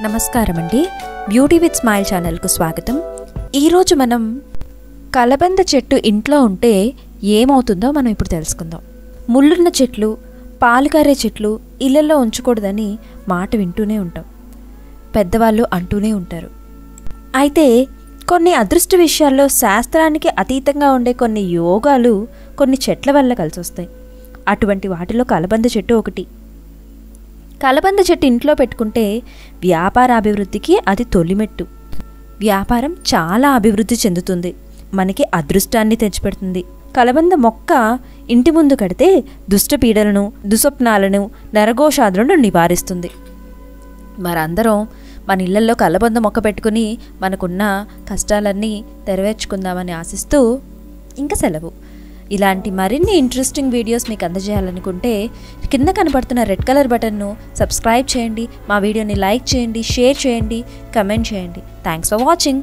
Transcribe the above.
నమస్కారం అండి. Beauty with smile ఛానల్కు స్వాగతం. ఈరోజు మనం కలబంద చెట్టు ఇంట్లో ఉంటే ఏమవుతుందో మనం ఇప్పుడు తెలుసుకుందాం. ముళ్ళున్న చెట్లు, పాలు కారే చెట్లు ఇళ్లలో ఉంచకూడదని మాట వింటూనే ఉంటాం, పెద్దవాళ్ళు అంటూనే ఉంటారు. అయితే కొన్ని అదృష్ట విషయాల్లో శాస్త్రానికి అతీతంగా ఉండే కొన్ని యోగాలు కొన్ని చెట్ల వల్ల కలిసి వస్తాయి. అటువంటి వాటిలో కలబంద చెట్టు ఒకటి. కలబంద చెట్టు ఇంట్లో పెట్టుకుంటే వ్యాపార అభివృద్ధికి అది తొలిమెట్టు. వ్యాపారం చాలా అభివృద్ధి చెందుతుంది, మనకి అదృష్టాన్ని తెచ్చిపెడుతుంది. కలబంద మొక్క ఇంటి ముందు కడితే దుష్టపీడలను, దుస్వప్నాలను, నరఘోషాదులను నివారిస్తుంది. మరందరం మన ఇళ్లలో కలబంద మొక్క పెట్టుకుని మనకున్న కష్టాలన్నీ నెరవేర్చుకుందామని ఆశిస్తూ ఇంకా సెలవు. ఇలాంటి మరిన్ని ఇంట్రెస్టింగ్ వీడియోస్ మీకు అందజేయాలనుకుంటే కింద కనపడుతున్న రెడ్ కలర్ బటన్ను సబ్స్క్రైబ్ చేయండి, మా వీడియోని లైక్ చేయండి, షేర్ చేయండి, కమెంట్ చేయండి. Thanks for watching.